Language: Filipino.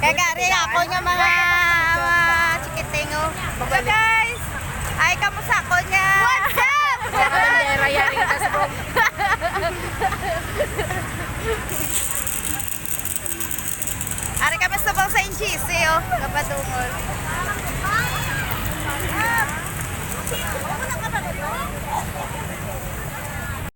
Kagari ako niya mga chikiting oh. So guys, ay kamusta ako niya? What's up? Bandera yan yung tasbong. Ari kami sa bang sa NGC oh, kapadungol.